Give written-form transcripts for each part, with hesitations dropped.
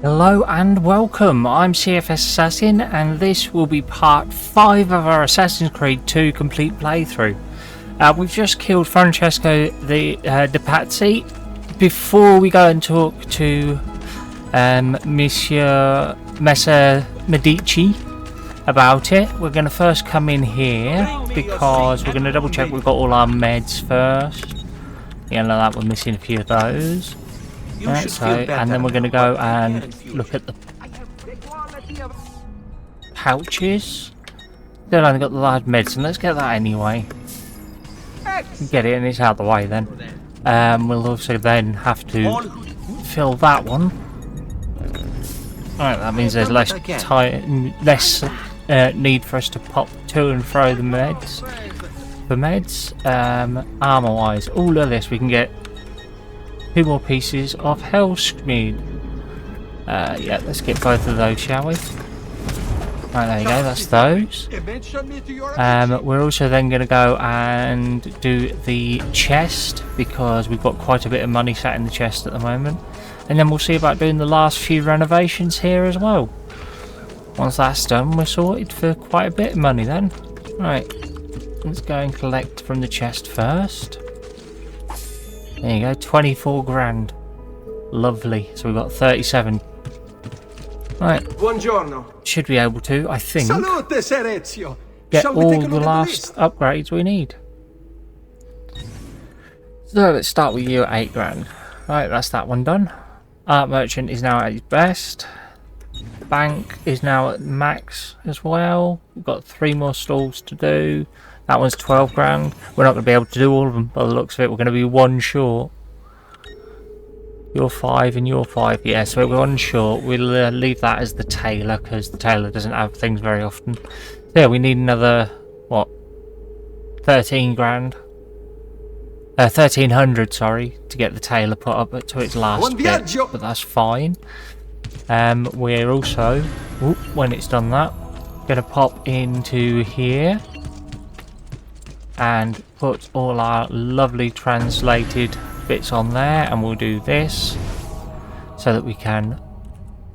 Hello and welcome, I'm CFS Assassin and this will be part 5 of our Assassin's Creed 2 complete playthrough. We've just killed Francesco de Pazzi. Before we go and talk to Messer Medici about it, we're going to first come in here because we're going to double check we've got all our meds first. Yeah, like that, we're missing a few of those. Right, so, and then we're going to go and look at the pouches. Still only got the large medicine, let's get that anyway. Get it and it's out of the way then. We'll also then have to fill that one. Alright, that means there's less need for us to pop to and fro the meds. For meds, armor wise, all of this we can get 2 more pieces of Hellsmeed. Yeah, let's get both of those, shall we? Right, there you go, that's those. We're also then going to go and do the chest, because we've got quite a bit of money sat in the chest at the moment. And then we'll see about doing the last few renovations here as well. Once that's done, we're sorted for quite a bit of money then. Right, let's go and collect from the chest first. There you go, 24 grand. Lovely. So we've got 37. Right. Buongiorno. Should be able to, I think, Salute, Ser Ezio. get all the last upgrades we need. So let's start with you at 8 grand. Right, that's that one done. Art Merchant is now at his best. Bank is now at max as well. We've got 3 more stalls to do. That one's 12 grand. We're not going to be able to do all of them by the looks of it. We're going to be 1 short. You're 5 and you're 5. Yeah, so we're 1 short. We'll leave that as the tailor because the tailor doesn't have things very often. So yeah, we need another, what, 13 grand? 1300, sorry, to get the tailor put up to its last bit. But that's fine. We're also, when it's done that, going to pop into here and put all our lovely translated bits on there, and we'll do this so that we can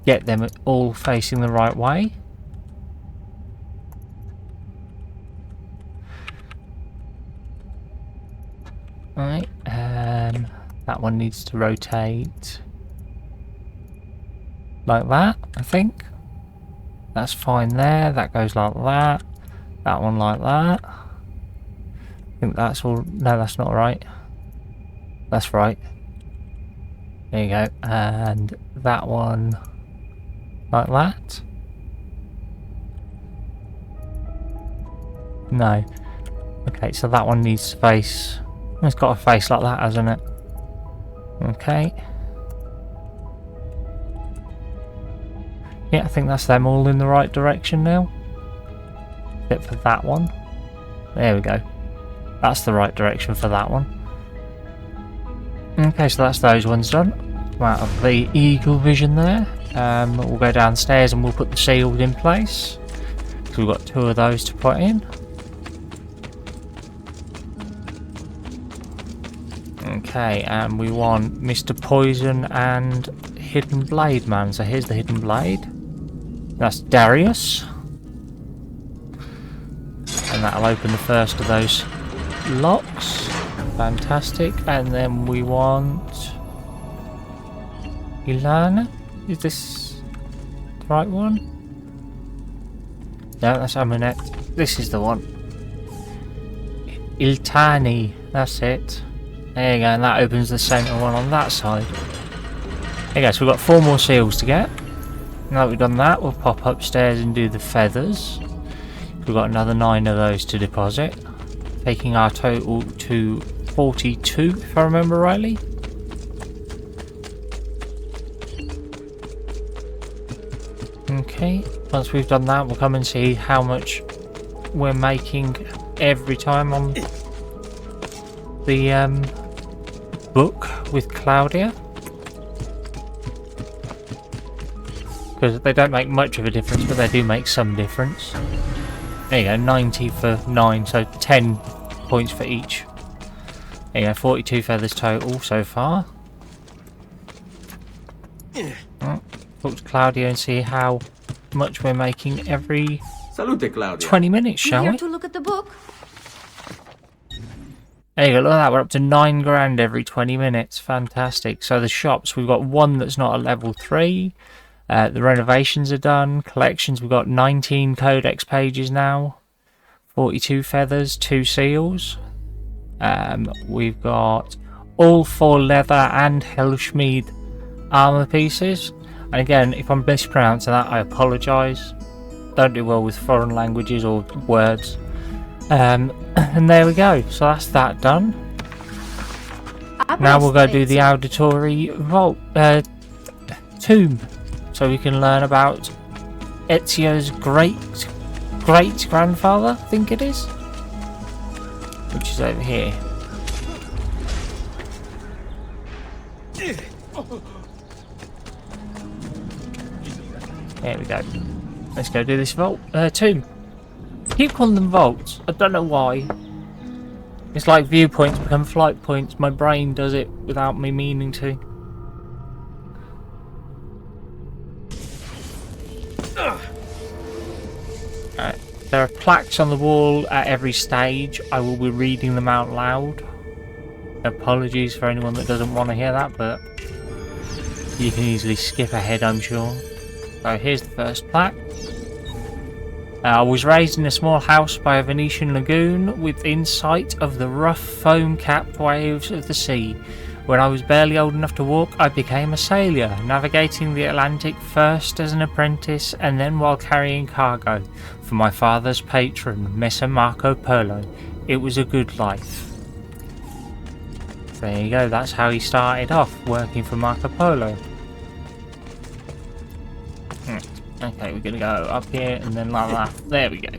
get them all facing the right way. Right, that one needs to rotate like that, I think. That's fine there, that goes like that, that one like that. I think that's all. No, that's not right. That's right. There you go. And that one like that. No. Okay, so that one needs to face. It's got a face like that, hasn't it? Okay. Yeah, I think that's them all in the right direction now. Except for that one. There we go. That's the right direction for that one. Okay, so that's those ones done. Out of the eagle vision there. We'll go downstairs and we'll put the seals in place. So we've got 2 of those to put in. Okay, and we want Mr. Poison and Hidden Blade Man. So here's the Hidden Blade. That's Darius. And that'll open the first of those locks. Fantastic. And then we want Ilana. Is this the right one? No, that's Amunet. This is the one. Iltani. That's it. There you go, and that opens the centre one on that side. There you go, so we've got 4 more seals to get. Now that we've done that, we'll pop upstairs and do the feathers. We've got another 9 of those to deposit, taking our total to 42, if I remember rightly. Okay, once we've done that, we'll come and see how much we're making every time on the book with Claudia. Because they don't make much of a difference, but they do make some difference. There you go, 90 for 9, so 10 points for each. There you go, 42 feathers total so far. talk to Claudia and see how much we're making every Salute, Claudia. 20 minutes, You shall here we? to look at the book? There you go, look at that, we're up to 9 grand every 20 minutes, fantastic. So the shops, we've got one that's not a level 3, the renovations are done, collections, we've got 19 codex pages now, 42 feathers, 2 seals, we've got all 4 leather and Hellschmied armor pieces, and again, if I'm mispronouncing that, I apologise, don't do well with foreign languages or words. And there we go, so that's that done. Now we'll go do the auditory vault tomb, so we can learn about Ezio's great grandfather, I think it is, which is over here. There we go. Let's go do this vault tomb. Keep calling them vaults. I don't know why. It's like viewpoints become flight points. My brain does it without me meaning to. There are plaques on the wall at every stage. I will be reading them out loud. Apologies for anyone that doesn't want to hear that, but you can easily skip ahead, I'm sure. So here's the first plaque. I was raised in a small house by a Venetian lagoon within sight of the rough foam-capped waves of the sea. When I was barely old enough to walk, I became a sailor, navigating the Atlantic first as an apprentice and then while carrying cargo for my father's patron, Messer Marco Polo. It was a good life. There you go, that's how he started off, working for Marco Polo. Okay, we're gonna go up here and then like that. There we go.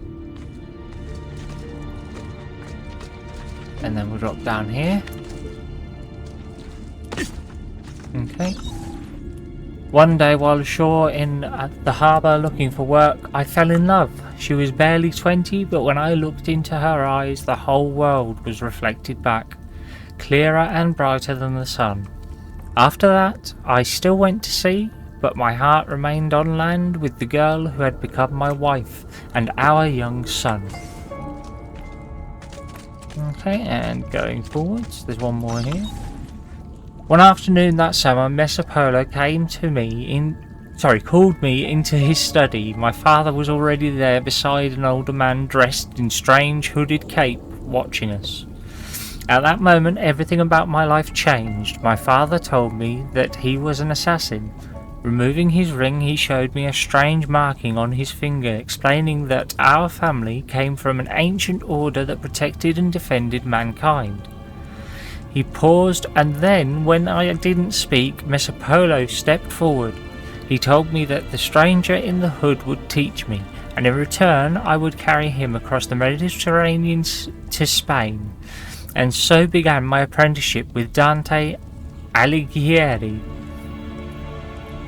And then we'll drop down here. Okay. One day while ashore in the harbour looking for work, I fell in love. She was barely 20, but when I looked into her eyes, the whole world was reflected back, clearer and brighter than the sun. After that, I still went to sea, but my heart remained on land with the girl who had become my wife and our young son. Okay, and going forwards, there's one more here. One afternoon that summer, Messer Polo called me into his study. My father was already there beside an older man dressed in strange hooded cape, watching us. At that moment, everything about my life changed. My father told me that he was an assassin. Removing his ring, he showed me a strange marking on his finger, explaining that our family came from an ancient order that protected and defended mankind. He paused, and then, when I didn't speak, Messer Polo stepped forward. He told me that the stranger in the hood would teach me, and in return I would carry him across the Mediterranean to Spain. And so began my apprenticeship with Dante Alighieri.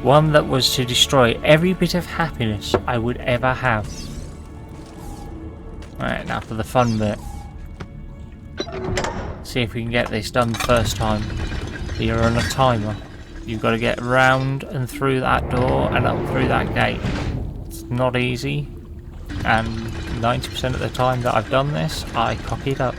One that was to destroy every bit of happiness I would ever have. Alright, now for the fun bit. See if we can get this done the first time. You're on a timer. You've got to get round and through that door and up through that gate. It's not easy, and 90% of the time that I've done this, I cock it up.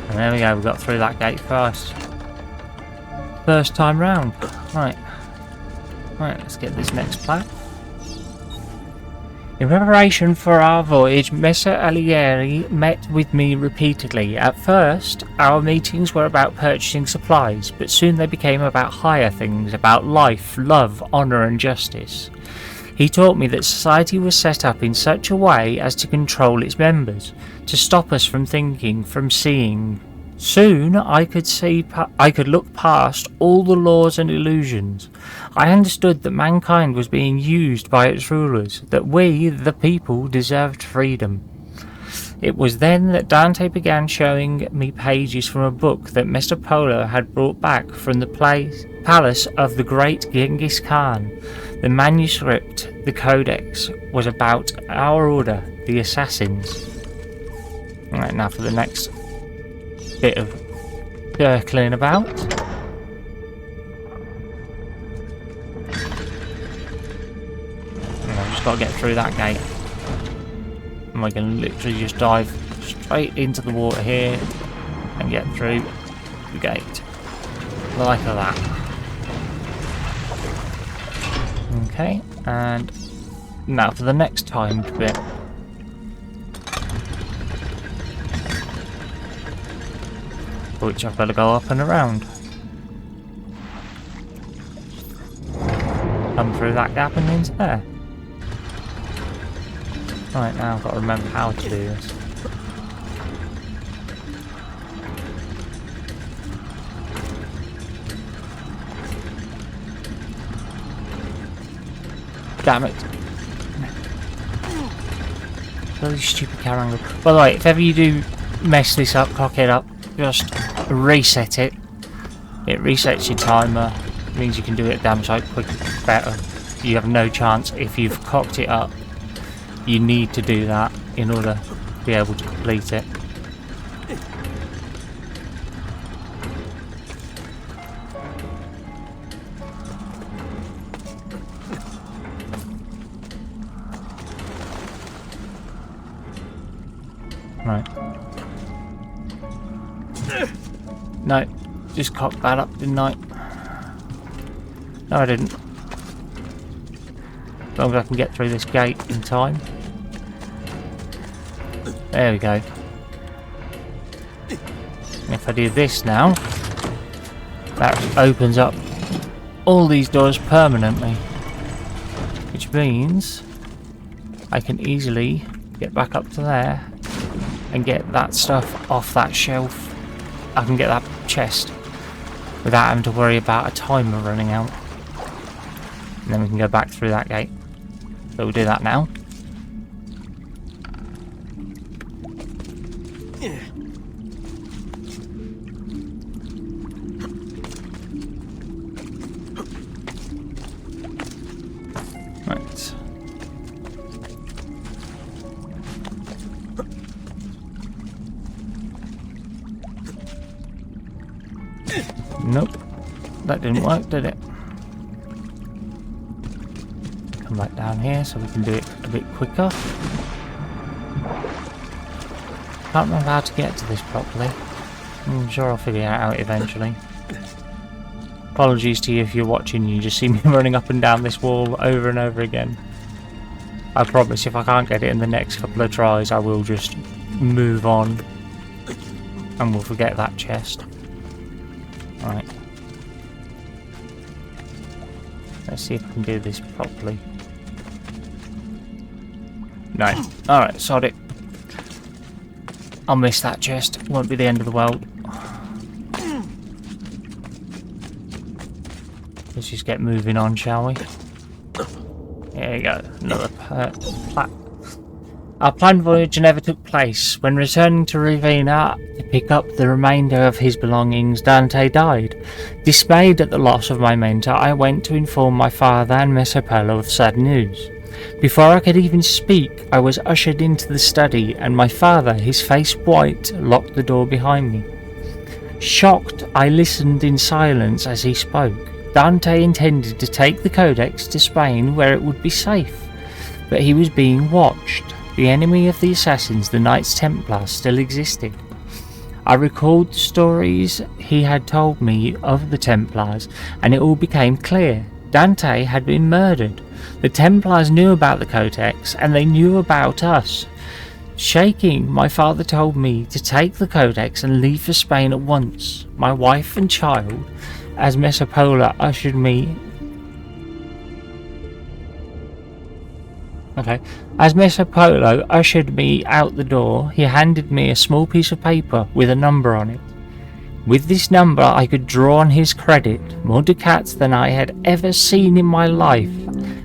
And there we go, we got through that gate first. First time round. Right, let's get this next plaque. In preparation for our voyage, Messer Alighieri met with me repeatedly. At first, our meetings were about purchasing supplies, but soon they became about higher things, about life, love, honour and justice. He taught me that society was set up in such a way as to control its members, to stop us from thinking, from seeing. Soon I could look past all the laws and illusions. I understood that mankind was being used by its rulers, that we, the people, deserved freedom. It was then that Dante began showing me pages from a book that Messer Polo had brought back from the palace of the great Genghis Khan. The manuscript, the codex, was about our order, the assassins. Alright, now for the next bit of circling about. I've just got to get through that gate. And we can literally just dive straight into the water here and get through the gate. Like that. Okay, and now for the next timed bit. Which I've got to go up and around. Come through that gap and into there. Right, now I've got to remember how to do this. Damn it. Really stupid camera angle. By the way, if ever you do mess this up, cock it up, just reset it. It resets your timer. It means you can do it a damn sight quicker, better. You have no chance if you've cocked it up. You need to do that in order to be able to complete it. Right. No, just cocked that up, didn't I? No, I didn't. As long as I can get through this gate in time. There we go. And if I do this now, that opens up all these doors permanently. Which means I can easily get back up to there and get that stuff off that shelf. I can get that chest without having to worry about a timer running out. And then we can go back through that gate. So we'll do that now. Right. Nope. That didn't work, did it? Come back down here so we can do it a bit quicker. Can't remember how to get to this properly. I'm sure I'll figure it out eventually. Apologies to you if you're watching, you just see me running up and down this wall over and over again. I promise if I can't get it in the next couple of tries, I will just move on and we'll forget that chest. Right. Let's see if I can do this properly. No. Alright, sod it. I'll miss that chest. It won't be the end of the world. Let's just get moving on, shall we? There you go. Another Our planned voyage never took place. When returning to Ravenna to pick up the remainder of his belongings, Dante died. Dismayed at the loss of my mentor, I went to inform my father and Messer Polo of sad news. Before I could even speak, I was ushered into the study, and my father, his face white, locked the door behind me. Shocked, I listened in silence as he spoke. Dante intended to take the Codex to Spain where it would be safe, but he was being watched. The enemy of the assassins, the Knights Templar, still existed. I recalled the stories he had told me of the Templars, and it all became clear. Dante had been murdered. The Templars knew about the Codex, and they knew about us. Shaking, my father told me to take the Codex and leave for Spain at once. My wife and child, as Messer Polo ushered me... As Messer Polo ushered me out the door, he handed me a small piece of paper with a number on it. With this number I could draw on his credit more ducats than I had ever seen in my life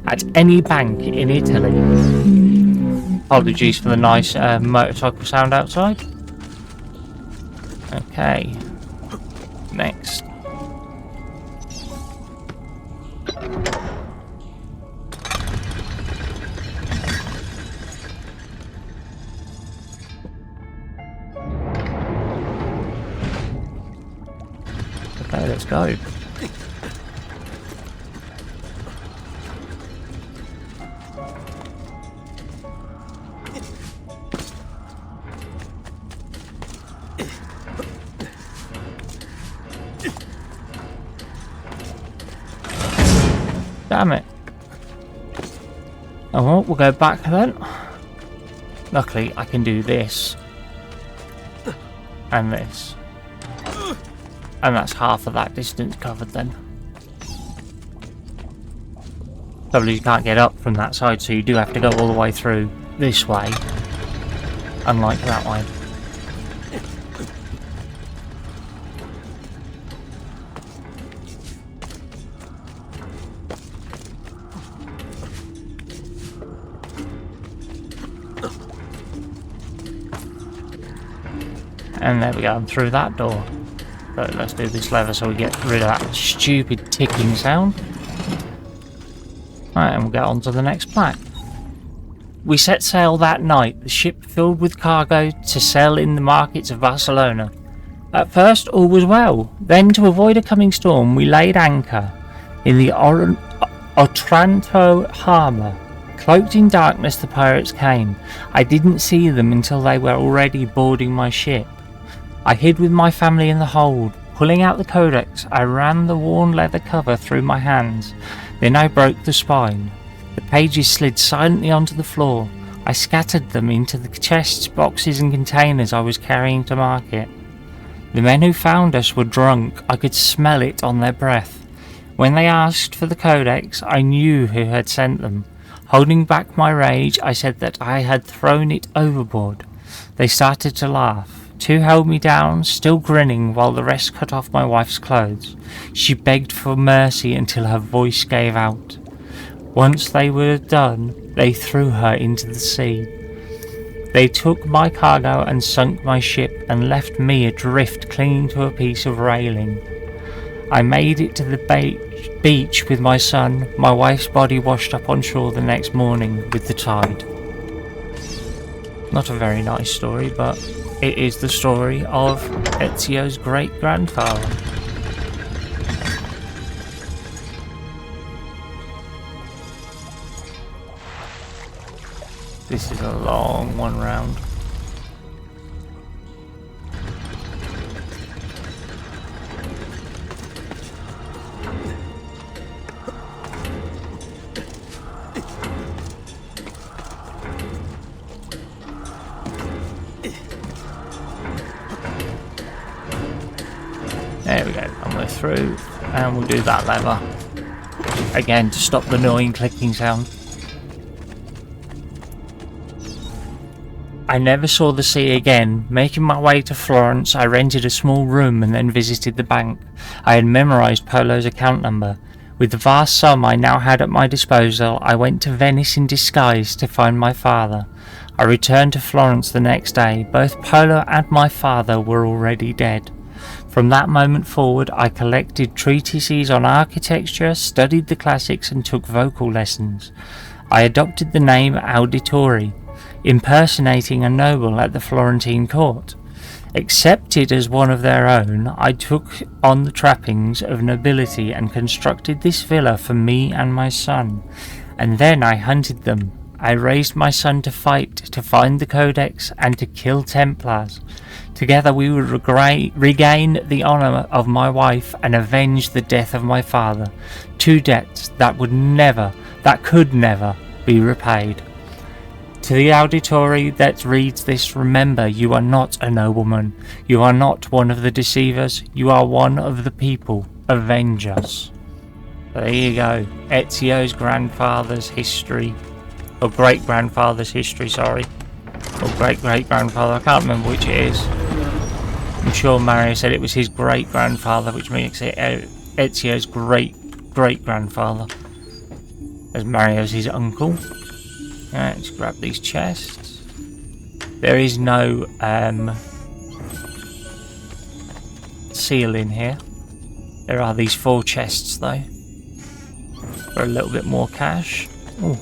at any bank in Italy. Apologies for the nice motorcycle sound outside. Okay. Next. Okay, let's go. Damn it. Oh well, we'll go back then. Luckily, I can do this. And this. And that's half of that distance covered then. Probably you can't get up from that side, so you do have to go all the way through this way. Unlike that way. And there we go, I'm through that door. So let's do this lever so we get rid of that stupid ticking sound. Right, and we'll get on to the next plaque. We set sail that night, the ship filled with cargo to sell in the markets of Barcelona. At first all was well, then to avoid a coming storm we laid anchor in the Otranto harbour. Cloaked in darkness the pirates came. I didn't see them until they were already boarding my ship. I hid with my family in the hold. Pulling out the codex, I ran the worn leather cover through my hands. Then I broke the spine. The pages slid silently onto the floor. I scattered them into the chests, boxes and containers I was carrying to market. The men who found us were drunk. I could smell it on their breath. When they asked for the codex, I knew who had sent them. Holding back my rage, I said that I had thrown it overboard. They started to laugh. Two held me down, still grinning, while the rest cut off my wife's clothes. She begged for mercy until her voice gave out. Once they were done, they threw her into the sea. They took my cargo and sunk my ship and left me adrift, clinging to a piece of railing. I made it to the beach with my son. My wife's body washed up on shore the next morning with the tide. Not a very nice story, but it is the story of Ezio's great-grandfather. This is a long one round. There we go, and we're through, and we'll do that lever again to stop the annoying clicking sound. I never saw the sea again. Making my way to Florence, I rented a small room and then visited the bank. I had memorized Polo's account number. With the vast sum I now had at my disposal, I went to Venice in disguise to find my father. I returned to Florence the next day. Both Polo and my father were already dead. From that moment forward, I collected treatises on architecture, studied the classics and took vocal lessons. I adopted the name Auditore, impersonating a noble at the Florentine court. Accepted as one of their own, I took on the trappings of nobility and constructed this villa for me and my son. And then I hunted them. I raised my son to fight, to find the codex and to kill Templars. Together we would regain the honour of my wife and avenge the death of my father. Two debts that could never be repaid. To the auditory that reads this, remember, you are not a nobleman. You are not one of the deceivers. You are one of the people. Avenge us. There you go. Ezio's grandfather's history. Or great-grandfather's history, sorry. Or great-great-grandfather. I can't remember which it is. I'm sure Mario said it was his great-grandfather, which makes it Ezio's great-great-grandfather. As Mario's his uncle. Alright, let's grab these chests. There is no seal in here. There are these 4 chests though. For a little bit more cash. Ooh.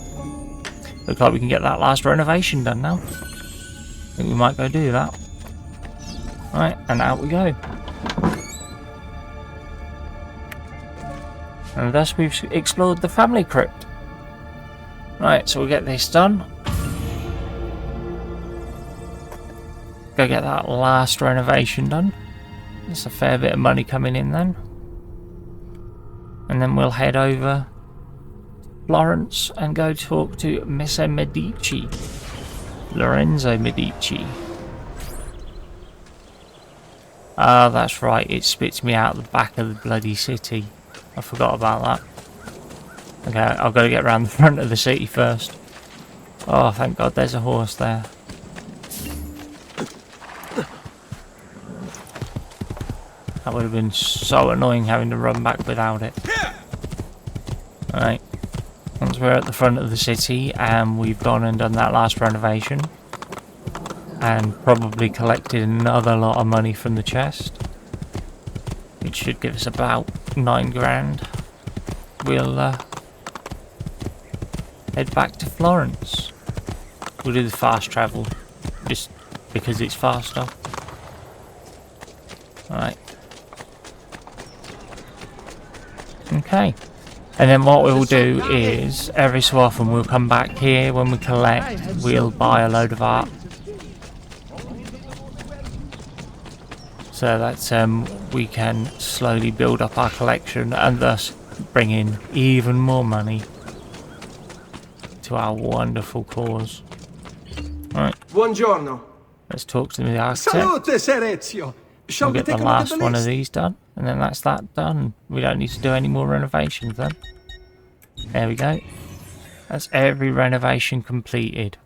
Looks like we can get that last renovation done now. I think we might go do that. Right, and out we go. And thus we've explored the family crypt. Right, so we'll get this done. Go get that last renovation done. There's a fair bit of money coming in then. And then we'll head over to Florence and go talk to Messer Medici. Lorenzo Medici. Ah, that's right, it spits me out the back of the bloody city. I forgot about that. Okay, I've got to get around the front of the city first. Oh, thank God there's a horse there. That would have been so annoying having to run back without it. Alright. Once we're at the front of the city and we've gone and done that last renovation and probably collected another lot of money from the chest, which should give us about 9 grand, we'll head back to Florence. We'll do the fast travel just because it's faster. Alright. Okay. And then what we'll do is every so often we'll come back here when we collect, we'll buy a load of art. So that we can slowly build up our collection and thus bring in even more money to our wonderful cause. Alright. Buongiorno. Let's talk to the architect. Salute, Ser Ezio. We'll get the last one of these done, and then that's that done. We don't need to do any more renovations then. There we go. That's every renovation completed.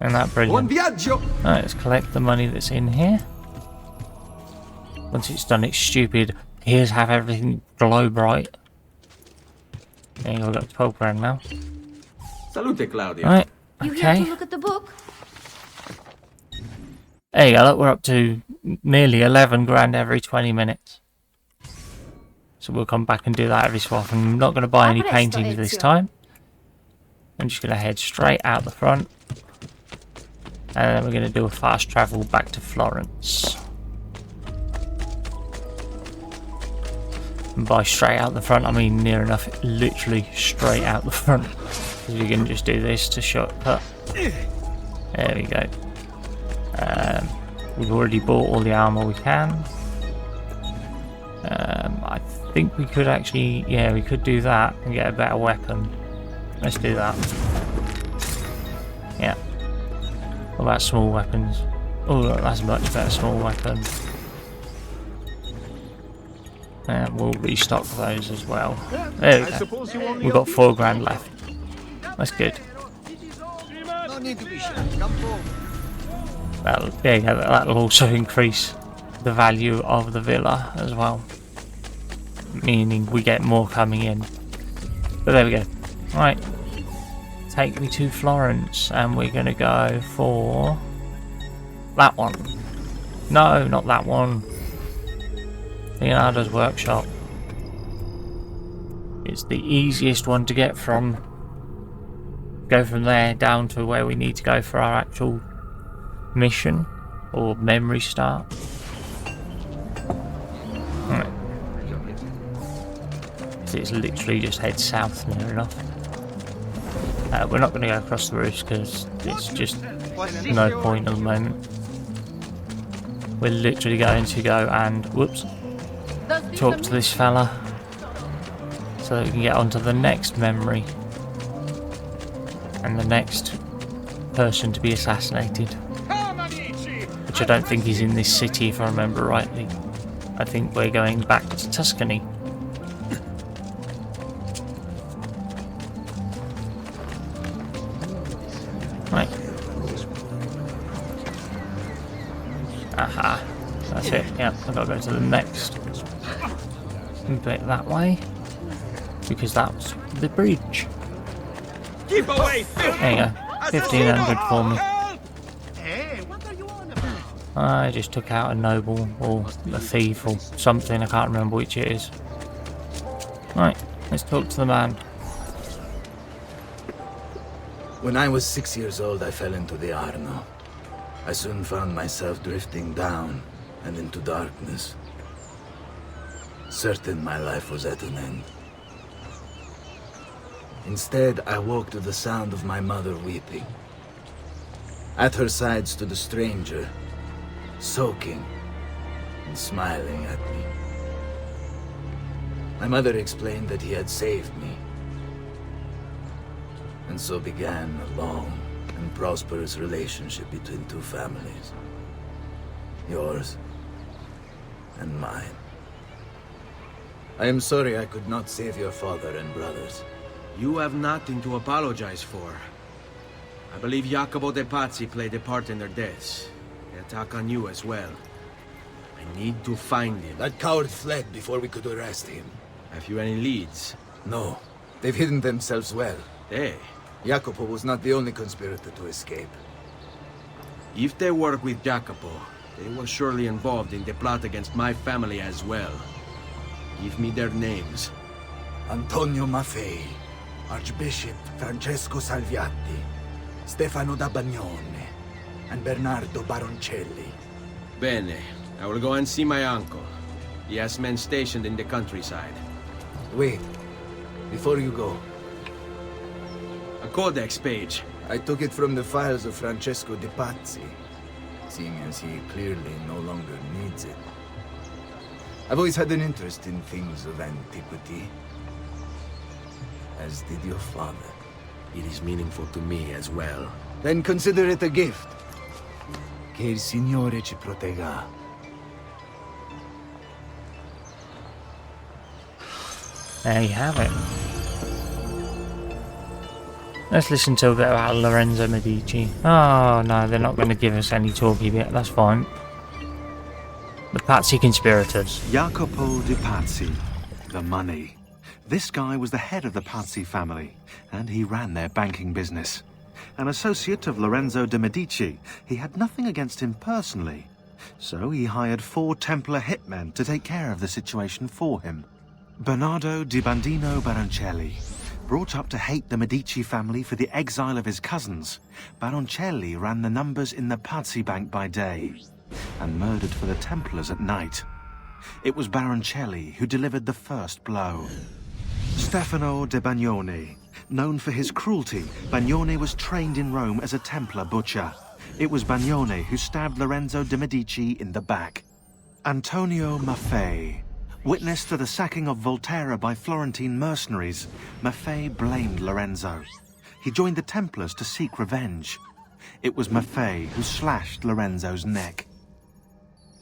Isn't that brilliant? Alright, let's collect the money that's in here. Once it's done its stupid, here's have everything glow bright. There you go, we've got 12 grand now. Salute, Claudia. Right, You okay. here to look at the book? There you go, look, we're up to nearly 11 grand every 20 minutes. So we'll come back and do that every so often. I'm not going to buy any paintings this time. I'm just going to head straight out the front. And then we're going to do a fast travel back to Florence. And by straight out the front, I mean near enough, literally straight out the front. Because we can just do this to shortcut. There we go. We've already bought all the armor we can. I think we could actually, yeah, we could do that and get a better weapon. Let's do that. Yeah. What about small weapons? Oh, look, that's a much better small weapon. And we'll restock those as well. There we go. We've got 4 grand left. That's good. That'll also increase the value of the villa as well. Meaning we get more coming in. But there we go. Right. Take me to Florence and we're going to go for that one. No, not that one. Leonardo's workshop. It's the easiest one to get from. Go from there down to where we need to go for our actual mission or memory start. Right. So it's literally just head south near enough. We're not going to go across the roofs because it's just no point at the moment. We're literally going to go and whoops, talk to this fella so that we can get onto the next memory and the next person to be assassinated, which I don't think is in this city if I remember rightly. I think we're going back to Tuscany. Right. Aha. That's it. Yeah, I've got to go to the next bit that way because that's the bridge. Keep away. There you go. 1500 for me. I just took out a noble or a thief or something. I can't remember which it is. Right, let's talk to the man. When I was 6 years old, I fell into the Arno. I soon found myself drifting down and into darkness. Certain my life was at an end. Instead, I woke to the sound of my mother weeping. At her side stood a stranger, soaking and smiling at me. My mother explained that he had saved me. And so began a long and prosperous relationship between two families. Yours and mine. I am sorry I could not save your father and brothers. You have nothing to apologize for. I believe Jacopo de Pazzi played a part in their deaths. They attack on you as well. I need to find him. That coward fled before we could arrest him. Have you any leads? No, they've hidden themselves well. They? Jacopo was not the only conspirator to escape. If they work with Jacopo, they were surely involved in the plot against my family as well. Give me their names. Antonio Maffei, Archbishop Francesco Salviati, Stefano da Bagnone, and Bernardo Baroncelli. Bene. I will go and see my uncle. He has men stationed in the countryside. Wait, before you go. A codex page. I took it from the files of Francesco de Pazzi, seeing as he clearly no longer needs it. I've always had an interest in things of antiquity, as did your father. It is meaningful to me as well. Then consider it a gift. Che il Signore ci protegga. There you have it. Let's listen to a bit about Lorenzo Medici. Oh no, they're not going to give us any talky bit, that's fine. The Pazzi conspirators. Jacopo de Pazzi, the money. This guy was the head of the Pazzi family, and he ran their banking business. An associate of Lorenzo de Medici, he had nothing against him personally. So he hired 4 Templar hitmen to take care of the situation for him. Bernardo di Bandino Baroncelli. Brought up to hate the Medici family for the exile of his cousins, Baroncelli ran the numbers in the Pazzi bank by day, and murdered for the Templars at night. It was Baroncelli who delivered the first blow. Stefano de Bagnone. Known for his cruelty, Bagnone was trained in Rome as a Templar butcher. It was Bagnone who stabbed Lorenzo de Medici in the back. Antonio Maffei. Witness to the sacking of Volterra by Florentine mercenaries, Maffei blamed Lorenzo. He joined the Templars to seek revenge. It was Maffei who slashed Lorenzo's neck.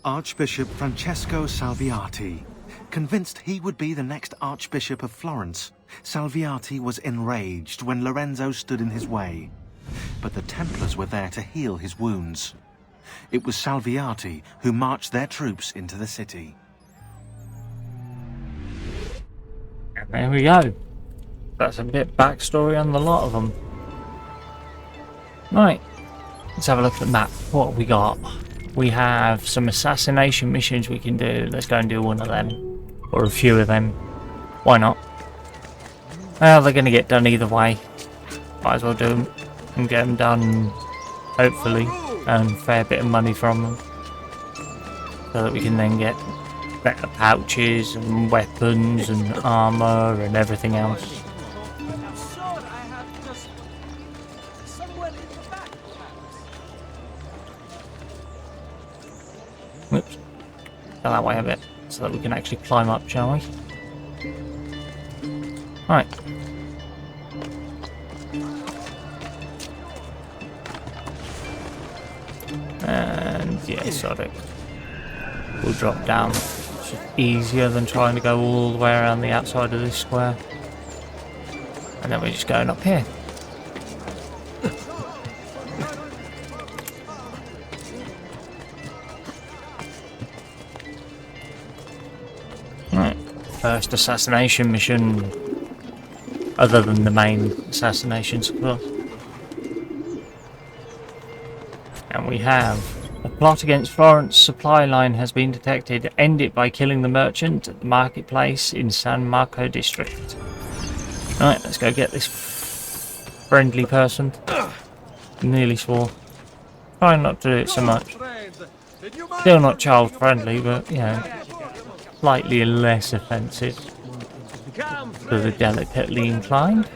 Archbishop Francesco Salviati. Convinced he would be the next Archbishop of Florence, Salviati was enraged when Lorenzo stood in his way. But the Templars were there to heal his wounds. It was Salviati who marched their troops into the city. There we go. That's a bit backstory on the lot of them. Right, let's have a look at the map. What have we got? We have some assassination missions we can do. Let's go and do one of them. Or a few of them. Why not? Well, they're going to get done either way. Might as well do them and get them done, hopefully, and a fair bit of money from them. So that we can then get better pouches and weapons and armor and everything else. Whoops. Go that way a bit so that we can actually climb up, shall we? Right. And yeah, sod it. We'll drop down. It's just easier than trying to go all the way around the outside of this square. And then we're just going up here. Right. First assassination mission. Other than the main assassinations, of course. And we have a plot against Florence supply line has been detected. End it by killing the merchant at the marketplace in San Marco district. Right, let's go get this friendly person. Nearly swore. Trying not to do it so much. Still not child friendly, but you know, slightly less offensive to the delicately inclined.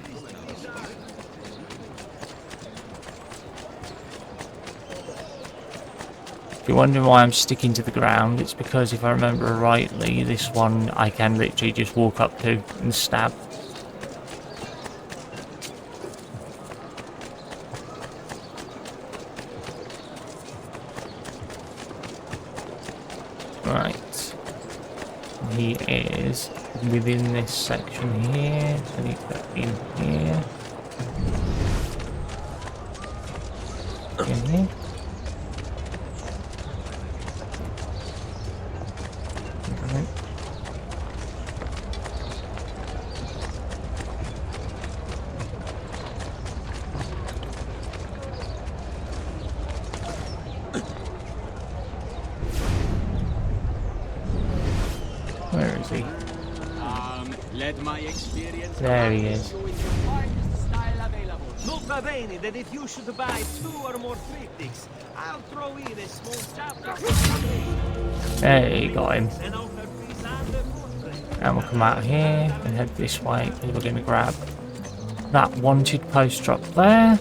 If you're wondering why I'm sticking to the ground, it's because if I remember rightly, this one I can literally just walk up to and stab. Right. He is within this section here, and he's in here. In here. Right. Where is he? Let my experience. There he is. Nota bene that if you should buy 2 or more triptychs, I'll throw in a small chapter. There you got him. And offer Pisande portrait. And we'll come out here and head this way because we're going to grab that wanted poster up there.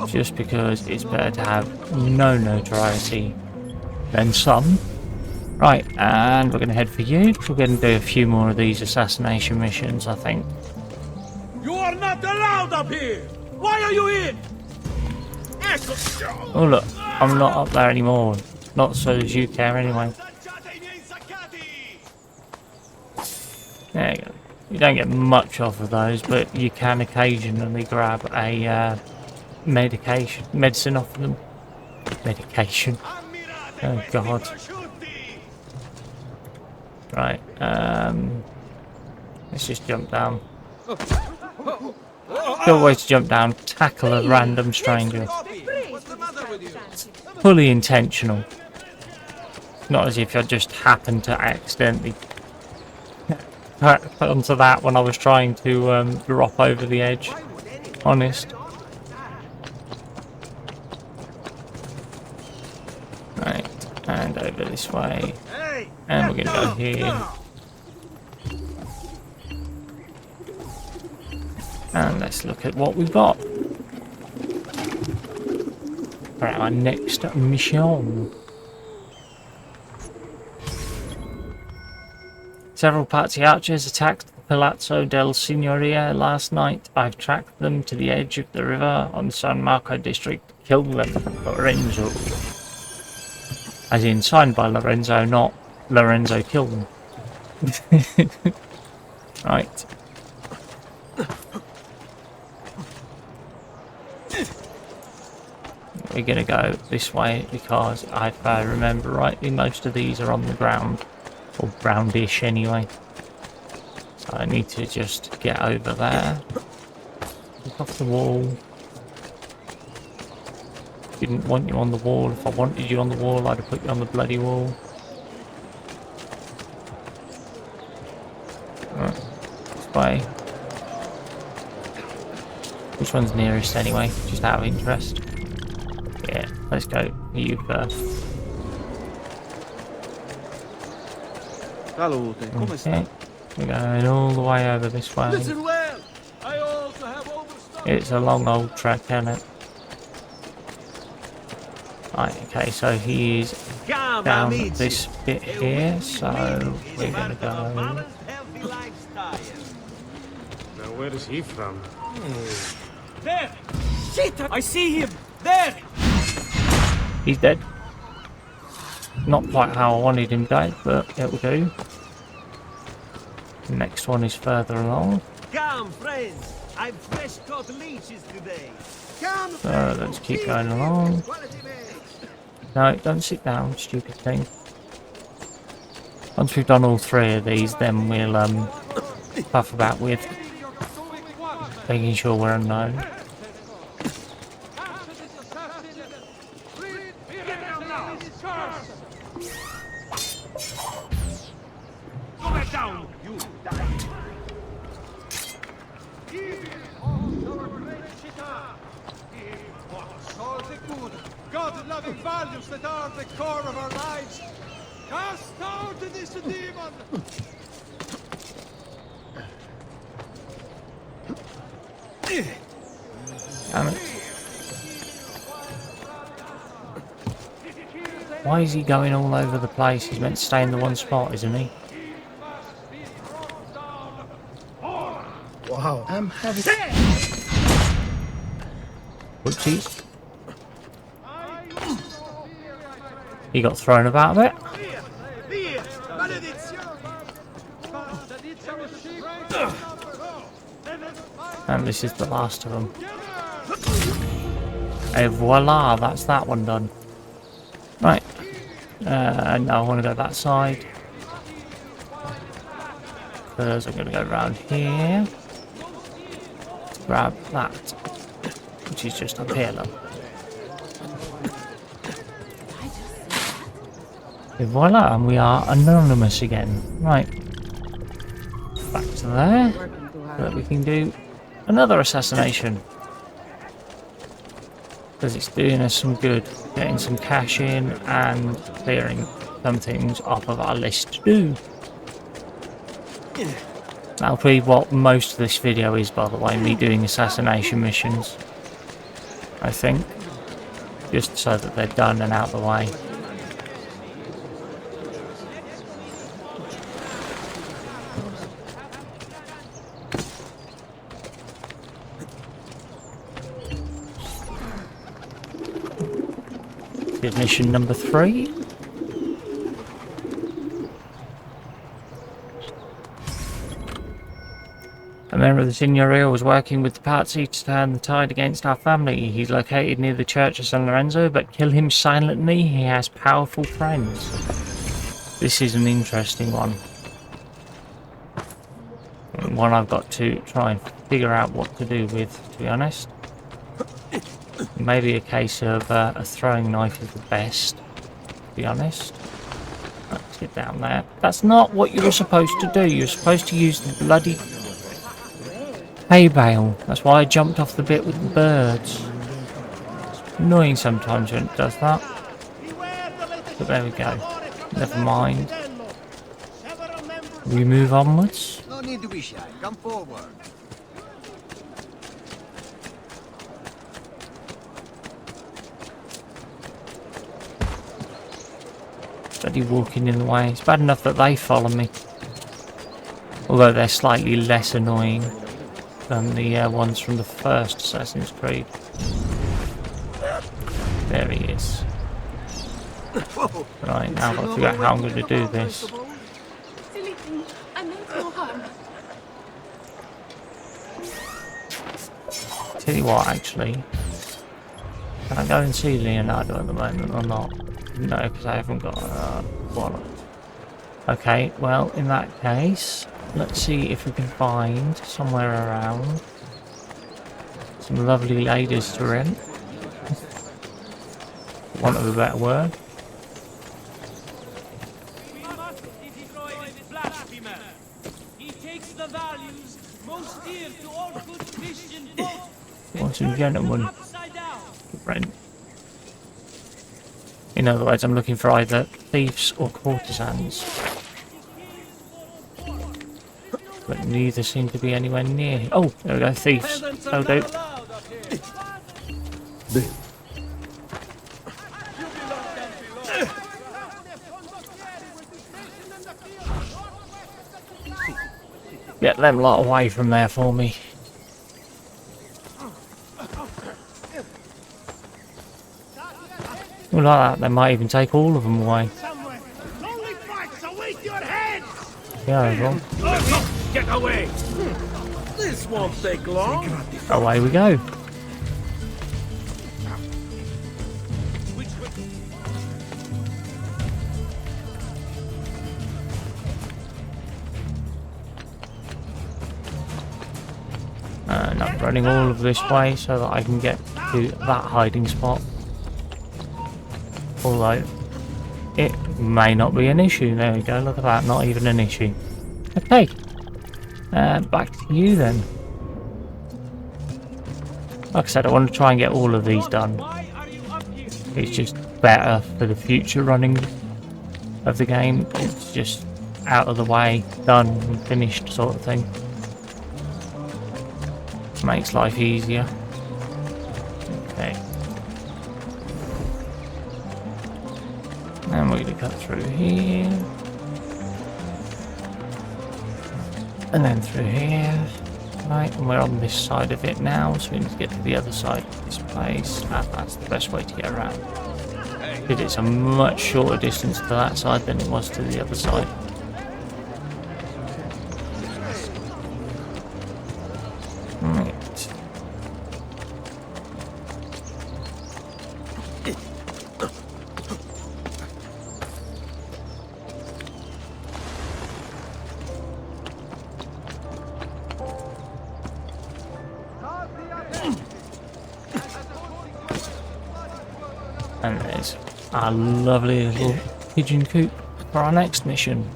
Just because it's better to have no notoriety than some. Right, and we're going to head for you. We're going to do a few more of these assassination missions, I think. You are not allowed up here! Why are you in? Oh look, I'm not up there anymore. Not so as you care anyway. There you go. You don't get much off of those, but you can occasionally grab a medicine off of them. Medication. Oh god. Right, let's just jump down. Good way to jump down, tackle a random stranger. It's fully intentional. Not as if I just happened to accidentally put onto that when I was trying to drop over the edge. Honest. Right, and over this way. And we're going to go here. And let's look at what we've got. For our next mission. Several Pazzi archers attacked the Palazzo del Signoria last night. I've tracked them to the edge of the river on the San Marco district. Killed them. Lorenzo. As in, signed by Lorenzo, not Lorenzo killed them. Right. We're gonna go this way because if I remember rightly, most of these are on the ground, or groundish anyway. So I need to just get over there. Look off the wall. Didn't want you on the wall. If I wanted you on the wall, I'd have put you on the bloody wall. Right, this way. Which one's nearest anyway? Just out of interest. Yeah, let's go. You first. Okay. We're going all the way over this way. Listen well. I also have overstocked. It's a long old trek, isn't it? Right, okay, so he's down this bit here, so we're gonna go. Now where is he from? There! Shit! I see him! There! He's dead. Not quite how I wanted him dead, but it'll do. The next one is further along. Come, friends! I've fresh caught leeches today. So let's keep going along. No, don't sit down, stupid thing. Once we've done all 3 of these, then we'll puff about with making sure we're unknown. God-loving values that are the core of our lives. Cast out this demon! Damn it. Why is he going all over the place? He's meant to stay in the one spot, isn't he? Wow, I'm having... Whoopsies. He got thrown about a bit. And this is the last of them. Et voila, that's that one done. Right. Now I want to go that side. Because I'm going to go around here. Grab that. Which is just up here, look. Et voila, and we are anonymous again. Right. Back to there. So that we can do another assassination. Because it's doing us some good. Getting some cash in and clearing some things off of our list to do. That'll be what most of this video is, by the way, me doing assassination missions. I think. Just so that they're done and out of the way. Here's mission number 3. A member of the Signoria was working with the Pazzi to turn the tide against our family. He's located near the Church of San Lorenzo, but kill him silently. He has powerful friends. This is an interesting one. One I've got to try and figure out what to do with, to be honest. Maybe a case of a throwing knife is the best, to be honest. Let's get down there. That's not what you were supposed to do. You're supposed to use the bloody hay bale. That's why I jumped off the bit with the birds. It's annoying sometimes when it does that. But there we go. Never mind. We move onwards. No need to be shy. Come forward. Bloody walking in the way. It's bad enough that they follow me. Although they're slightly less annoying than the ones from the first Assassin's Creed. There he is. Right, now I've got to figure out how I'm going to do this. Silly thing, I meant no harm. Tell you what, actually. Can I go and see Leonardo at the moment or not? No, because I haven't got a wallet. Okay, well, in that case, let's see if we can find somewhere around some lovely ladies to rent. For want of a better word. What's a gentleman? Rent. In other words, I'm looking for either thieves or courtesans. But neither seem to be anywhere near. Oh, there we go, thieves. Oh, do. Get them lot away from there for me. Well, like that, they might even take all of them away. Yeah, well. Get away! This won't take long. Away we go. And I'm running all of this way so that I can get to that hiding spot. Although, it may not be an issue. There we go, look at that, not even an issue. Okay, back to you then. Like I said, I want to try and get all of these done. It's just better for the future running of the game. It's just out of the way, done and finished sort of thing. Makes life easier. Okay. And we're going to cut through here. And then through here. Right, and we're on this side of it now, so we need to get to the other side of this place. And that's the best way to get around. Because it's a much shorter distance to that side than it was to the other side. Right. And there's our lovely little pigeon coop for our next mission.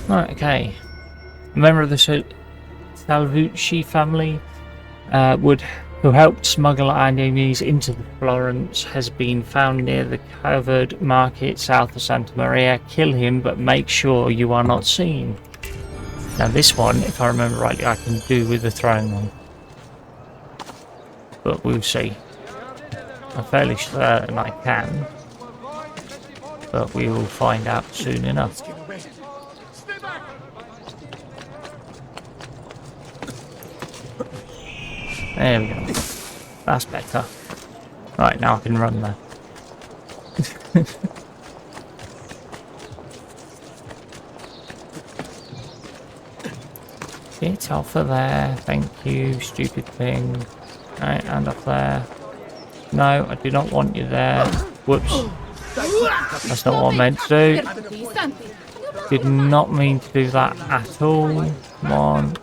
Right, okay. A member of the Salvucci family who helped smuggle our enemies into Florence has been found near the covered market south of Santa Maria. Kill him, but make sure you are not seen. Now this one, if I remember rightly, I can do with the throwing one. But we'll see. I'm fairly certain I can. But we will find out soon enough. There we go. That's better. Right, now I can run there. Get off of there. Thank you, stupid thing. Right, and up there. No, I do not want you there. Whoops. That's not what I meant to do. Did not mean to do that at all. Come on.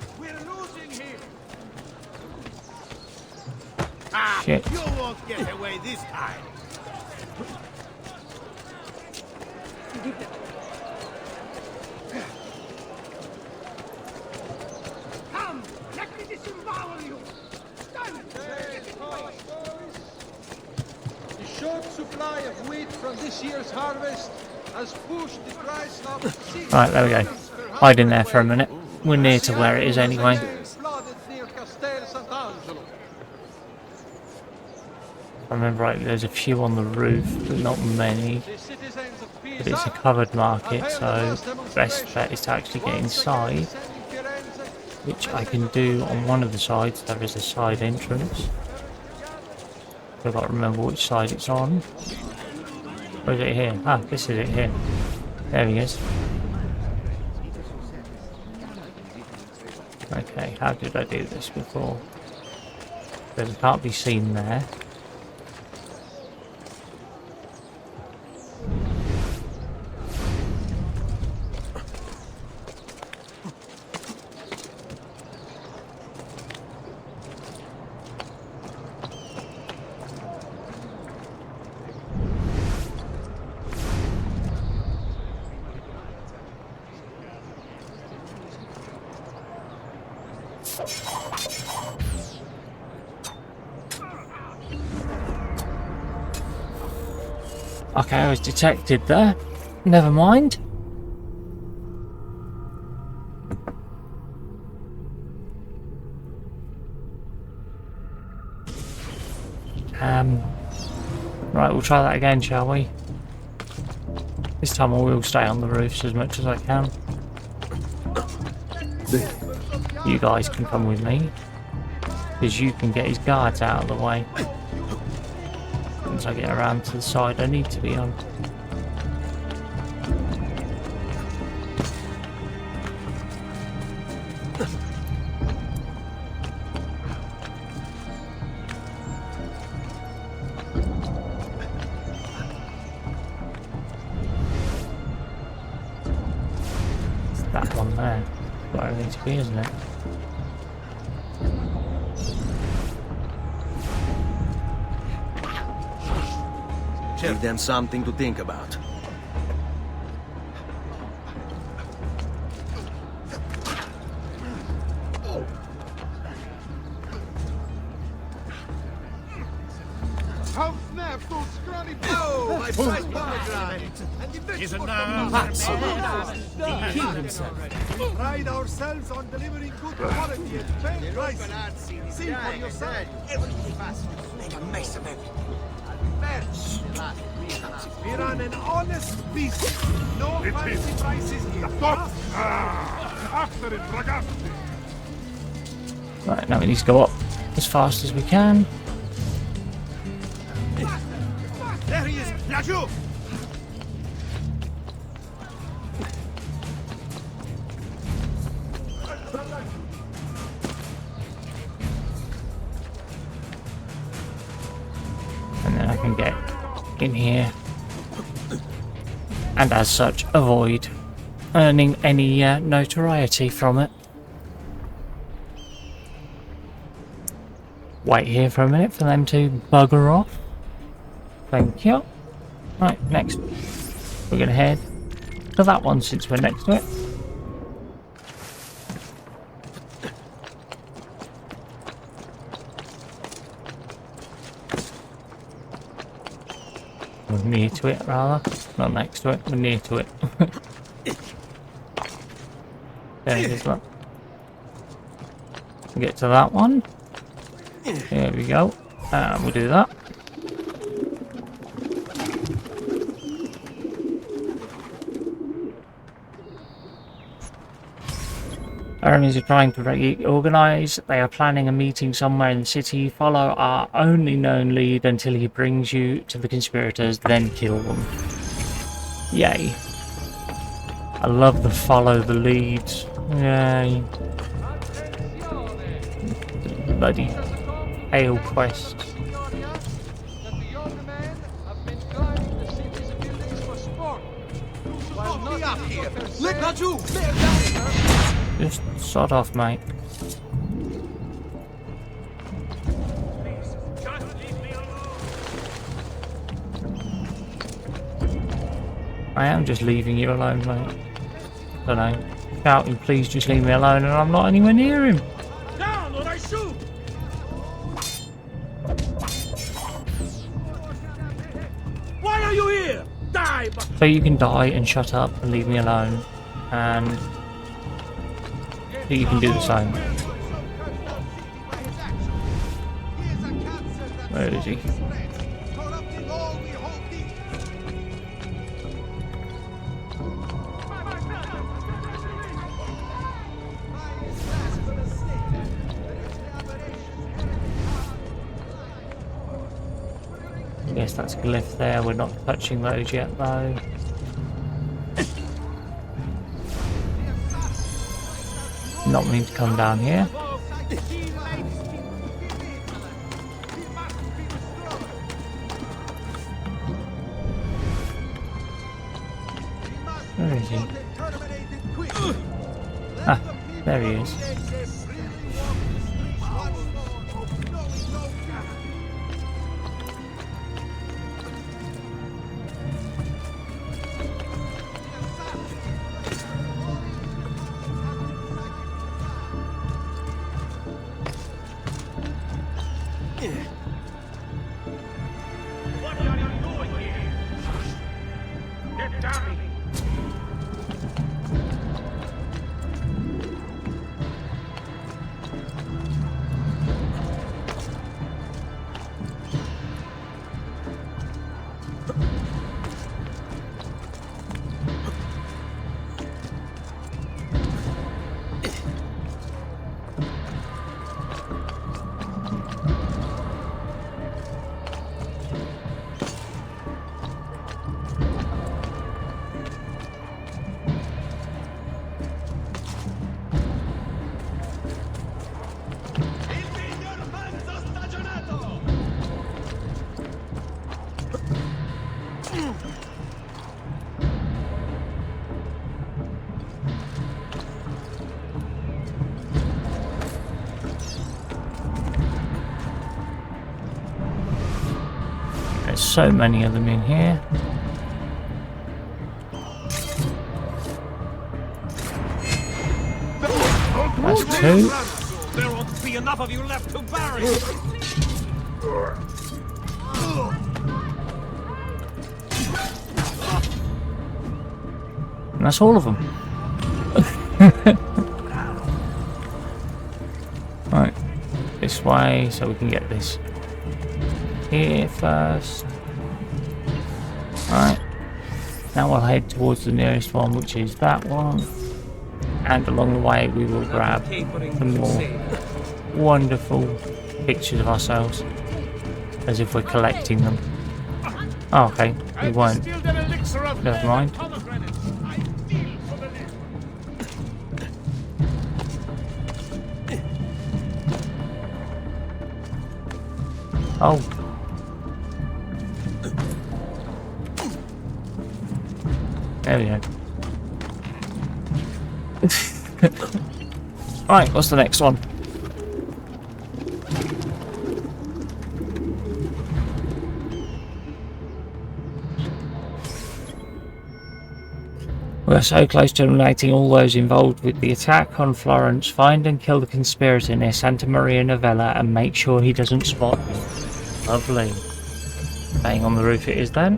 Shit. You won't get away this time. Come, let me disembowel you. The short supply of wheat from this year's harvest has pushed the price up. Right, there we go. Hide in there for a minute. We're near to where it is anyway. I remember right, there's a few on the roof, but not many. But it's a covered market, so best bet is to actually get inside, which I can do on one of the sides. There is a side entrance. I've got to remember which side it's on. Where is it here? Ah, this is it here. There he is. Okay, how did I do this before? Because it can't be seen there. Okay, I was detected there. Never mind. Right, we'll try that again, shall we? This time I will stay on the roofs as much as I can. You guys can come with me, because you can get his guards out of the way. Once I get around to the side I need to be on. It's that one there. Where I need to be, isn't it? Give them something to think about. How now? have full scrawny. Oh, my prize pomegranate! And the vegetable Kill himself. Pride ourselves on delivering good quality at fair prices. See for yourself. Make a mess of everything. We're on an honest business. No fancy prices here. After it, ragazzi! Right, now we need to go up as fast as we can. There he is! Laggiù! And then I can get in here. And as such, avoid earning any notoriety from it. Wait here for a minute for them to bugger off. Thank you. Right, next. We're going to head to that one since we're next to it. We're near to it, rather. Not next to it, we're near to it. There it is, look. We'll get to that one. There we go. We'll do that. Armies are trying to reorganize. They are planning a meeting somewhere in the city. Follow our only known lead until he brings you to the conspirators, then kill them. Yay. I love the follow the leads. Yay. Bloody ale quest. Just sod off, mate. I am just leaving you alone, mate. I don't know. Shouting, please just leave me alone, and I'm not anywhere near him. Down or I shoot! Why are you here? Die! So you can die and shut up and leave me alone, and you can do the same. Where is he? Yes, that's a glyph there. We're not touching those yet, though. Not mean to come down here. Where is he? Ah, there he is. What are you doing here? Get down! There's so many of them in here. That's two. There won't be enough of you left to bury! And that's all of them. Right, this way, so we can get this here first. Right, now we'll head towards the nearest one, which is that one. And along the way, we will grab some more wonderful pictures of ourselves, as if we're collecting them. Oh, okay, we won't. Never mind. Oh. There we go. Right, what's the next one? We're so close to eliminating all those involved with the attack on Florence. Find and kill the conspirator near Santa Maria Novella and make sure he doesn't spot you. Lovely. Staying on the roof it is then.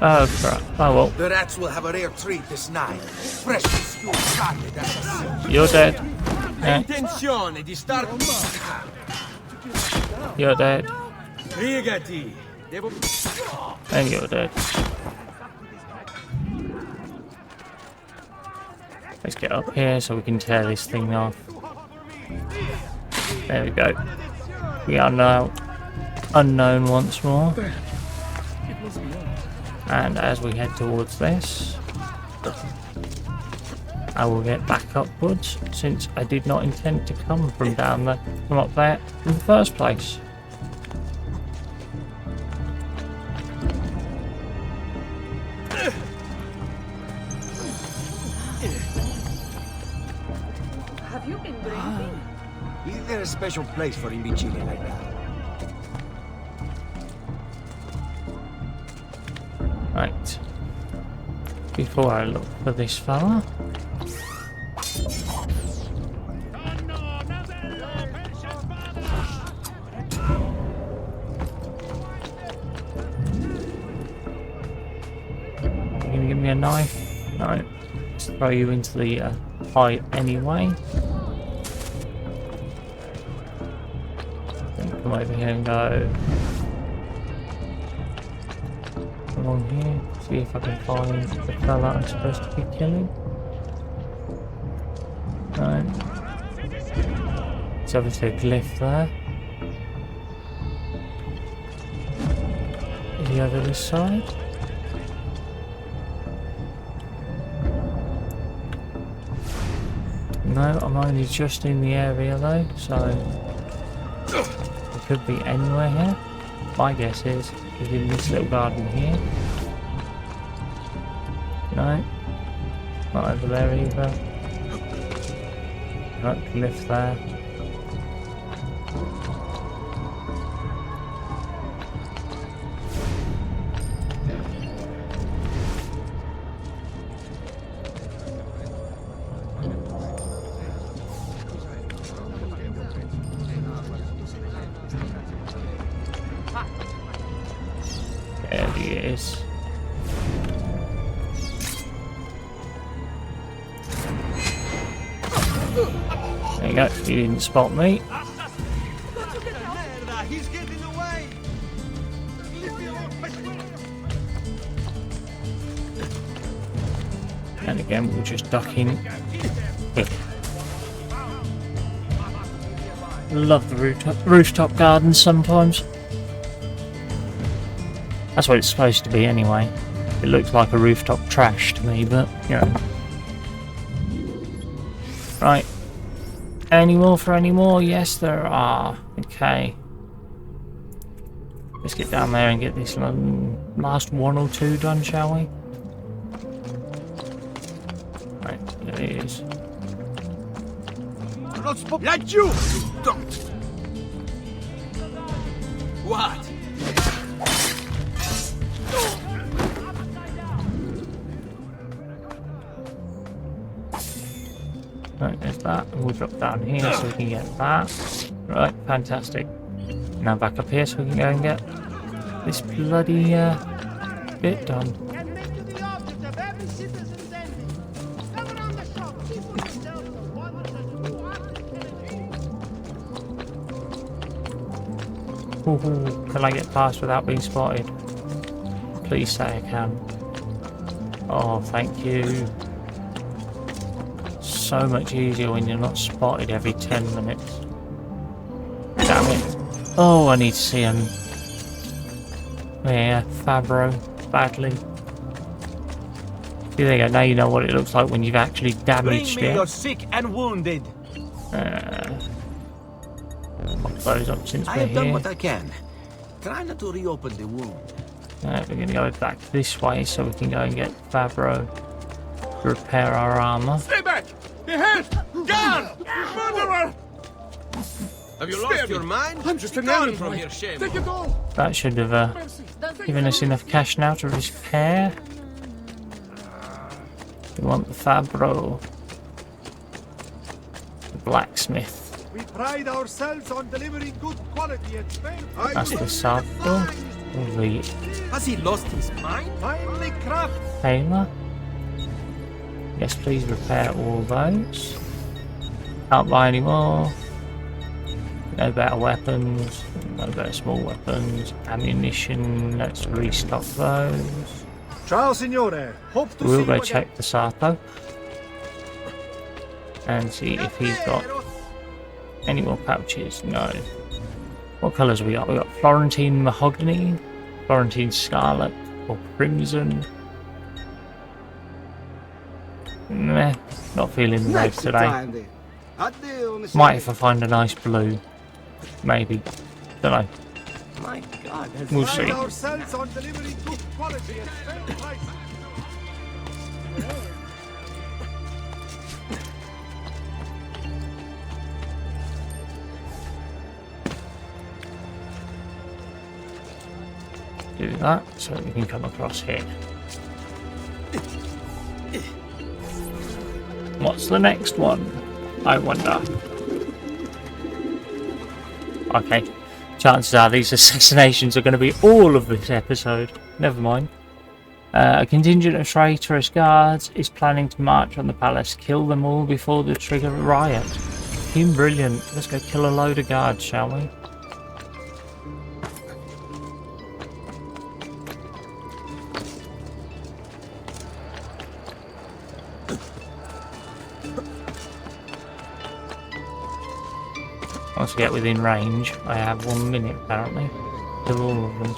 Oh crap. Oh well. The rats will have a rare treat this night. Freshly stewed carpet as a You're dead. Yeah. Intenzione di star... You're dead. Rigati. Devo... And you're dead. Let's get up here so we can tear this thing off. There we go. We are now unknown once more. And as we head towards this, I will get back upwards, since I did not intend to come from down there, from up there in the first place. Have you been drinking? Is there a special place for imbecili like that? Right. Before I look for this fella. You gonna give me a knife? No. Let's throw you into the pipe anyway. Then come over here and go along here. See if I can find the fella I'm supposed to be killing. No. There's obviously a glyph there. Is he over this side? No, I'm only just in the area though, so it could be anywhere here. My guess is he's in this little garden here. No, not over there either. Not glyph there. There he is. There you go, you didn't spot me. He's getting away. And again, we'll just duck in. Love the rooftop gardens sometimes. That's what it's supposed to be anyway. It looks like a rooftop trash to me, but, you know. Right. Any more for any more? Yes, there are. Okay. Let's get down there and get this last one or two done, shall we? Right, there it is. Laggiù! Don't! What? Right, there's that. And we'll drop down here so we can get that. Right, fantastic. Now back up here so we can go and get this bloody bit done. Can make you the object of every citizen's envy. Come around the shop, people themselves are one of the 200 Ooh, can I get past without being spotted? Please say I can. Oh, thank you. So much easier when you're not spotted every 10 minutes. Damn it. Oh, I need to see him. Yeah, Fabro. Badly. See, there you go. Now you know what it looks like when you've actually damaged Bring me it. your sick and wounded. Pop those up since I we're have done here. what I can. Try not to reopen the wound. We're going to go back this way so we can go and get Fabro to repair our armor. Stay back! Behind! Guard! Murderer! Have you lost your mind? I'm just an Gone animal. from here, shame. Take it all! That should have given us enough cash now to repair. We want the Fabro. The blacksmith. We pride ourselves on delivering good quality and fair. That's the Sarto. The Has he lost his mind? Finely craft. tailor. Yes, please repair all those. Can't buy any more. No better weapons. No better small weapons. Ammunition. Let's restock those. Ciao, signore. Hope to We'll see go you check the Sato and see if he's got any more pouches. No. What colours we got? We got Florentine mahogany, Florentine scarlet, or crimson. Meh, not feeling the red today. Might if I find a nice blue. Maybe. Don't know. My God, has We'll Pride see. ourselves on delivering good quality at fair prices. Do that so we can come across here. What's the next one? I wonder. Okay. Chances are these assassinations are going to be all of this episode. Never mind. A contingent of traitorous guards is planning to march on the palace. Kill them all before they trigger a riot. Team brilliant. Let's go kill a load of guards, shall we? Once we get within range, I have 1 minute apparently. Kill all of them.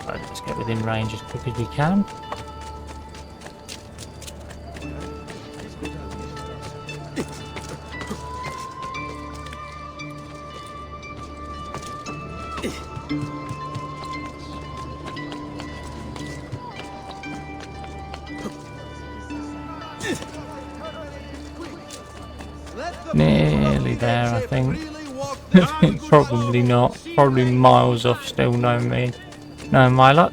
Right, let's get within range as quick as we can. Nearly there, I think. Probably not. Probably miles off still, no me. No, my luck.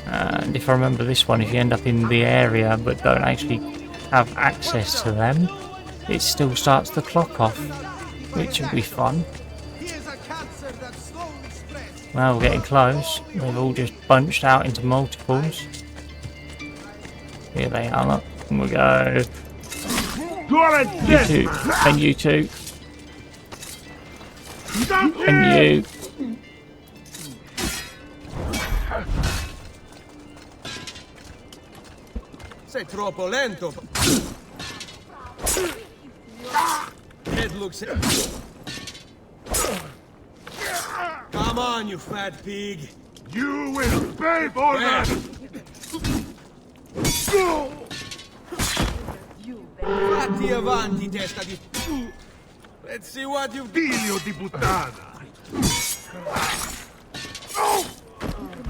And if I remember this one, if you end up in the area but don't actually have access to them, it still starts the clock off, which would be fun. Well, we're getting close. They've all just bunched out into multiples. Here they are, look. And we go. You two. And you two. And you. Sei troppo lento. Head looks. Come on, you fat pig. You will pay for that! Fatti avanti, testa di. Let's see what you've got. Figlio di puttana!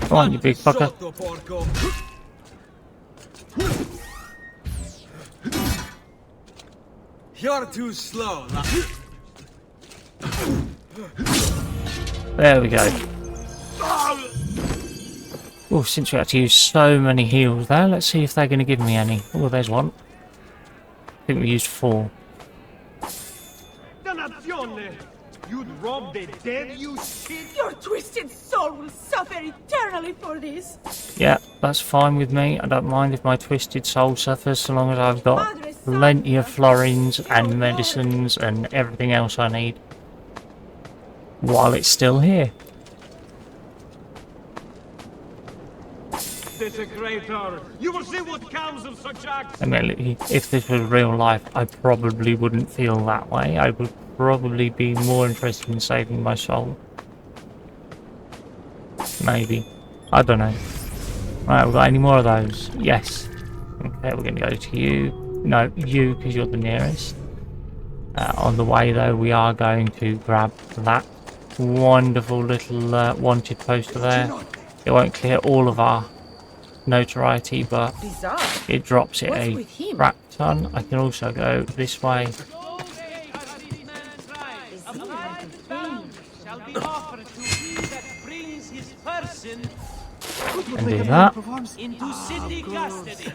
Come on, you big fucker. Sotto, porco. You're too slow. There we go. Oh, since we had to use so many heals there, let's see if they're going to give me any. Oh, there's one. I think we used 4. Dannazione! You'd rob the dead, you shit! Your twisted soul will suffer eternally for this. Yeah, that's fine with me. I don't mind if my twisted soul suffers so long as I've got plenty of florins and medicines and everything else I need while it's still here. Desecrator! You will see what comes of such acts! I mean, if this was real life, I probably wouldn't feel that way. I would probably be more interested in saving my soul. Maybe. I don't know. Right, we've got any more of those? Yes. Okay, we're going to go to you. No, you, because you're the nearest. On the way, though, we are going to grab that wonderful little wanted poster there. It won't clear all of our notoriety, but it drops it a crap ton. I can also go this way. And do that. Into city custody.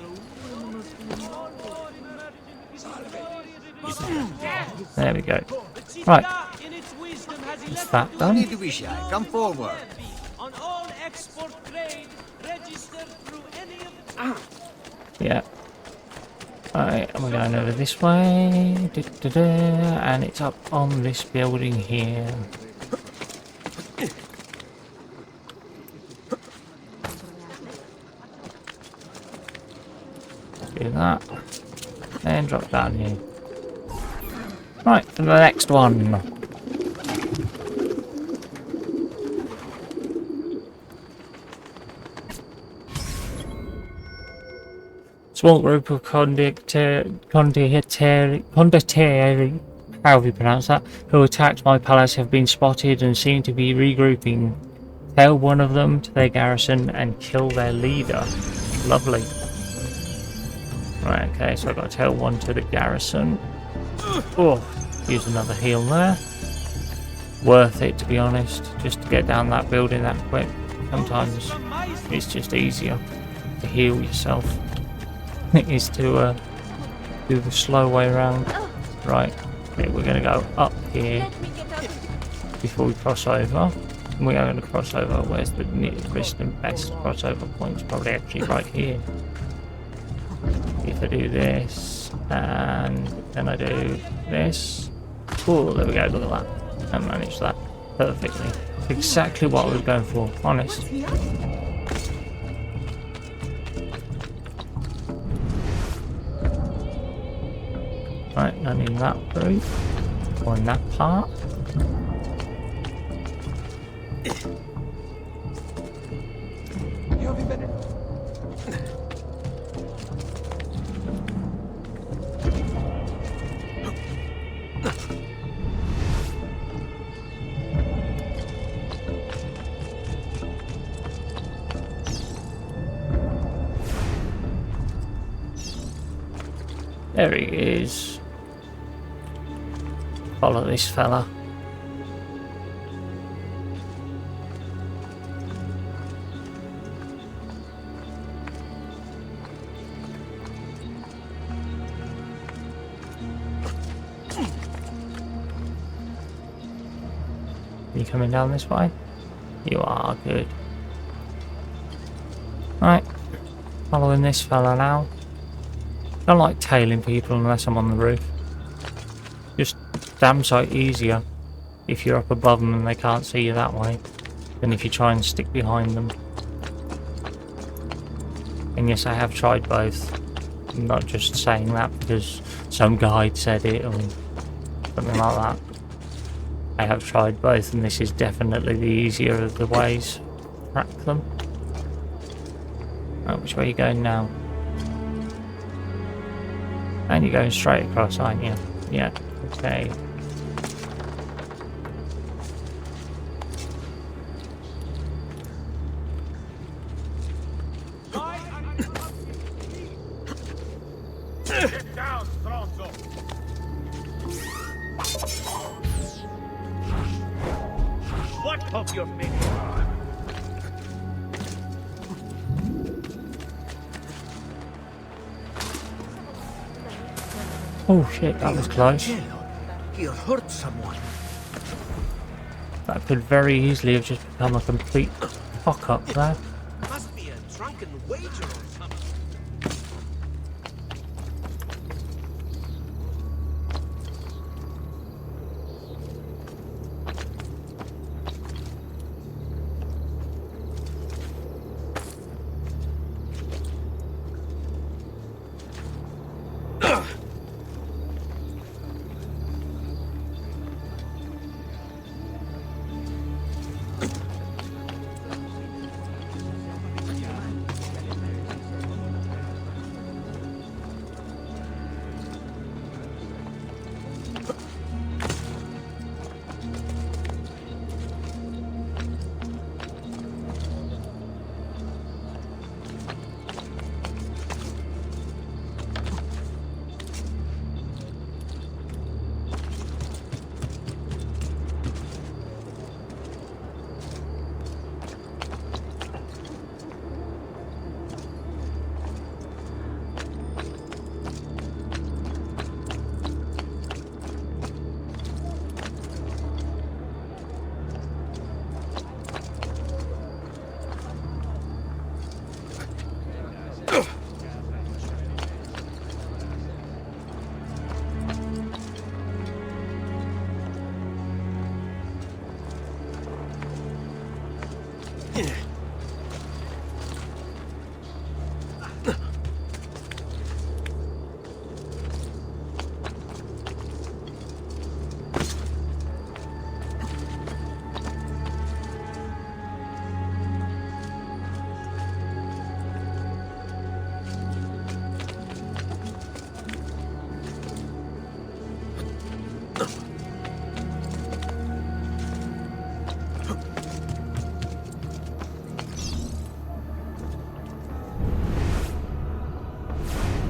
There we go. Right. Is that done? Come forward. On all export trade registered through any of the... Yeah. Alright, and we're going over this way. And it's up on this building here. Do that. And drop down here. Right, for the next one. Small group of condottieri, however you pronounce that, who attacked my palace have been spotted and seem to be regrouping. Tell one of them to their garrison and kill their leader. Lovely. Right, okay, so I've got to tell one to the garrison. Oh, use another heal there. Worth it, to be honest, just to get down that building that quick. Sometimes it's just easier to heal yourself. It is to do the slow way around. Right, okay, we're going to go up here before we cross over. And we are going to cross over. Where's the nearest and best crossover point? Probably actually right here. If I do this, and then I do this. Oh, there we go, look at that. I managed that perfectly. Exactly what I was going for, honest. Right, none in that route, or in that part. You'll be better. There he is. Follow this fella. You coming down this way? You are, good. Right, following this fella now. Don't like tailing people unless I'm on the roof. Just damn sight easier if you're up above them and they can't see you that way than if you try and stick behind them. And yes, I have tried both. I'm not just saying that because some guide said it or something like that. I have tried both, and this is definitely the easier of the ways to track them. Right, which way are you going now? And you're going straight across, aren't you? Yeah, okay. Get down, Stronzo! What of your face? Oh shit, that was close. He hurt someone. That could very easily have just become a complete fuck up there. Must be a drunken wager or something.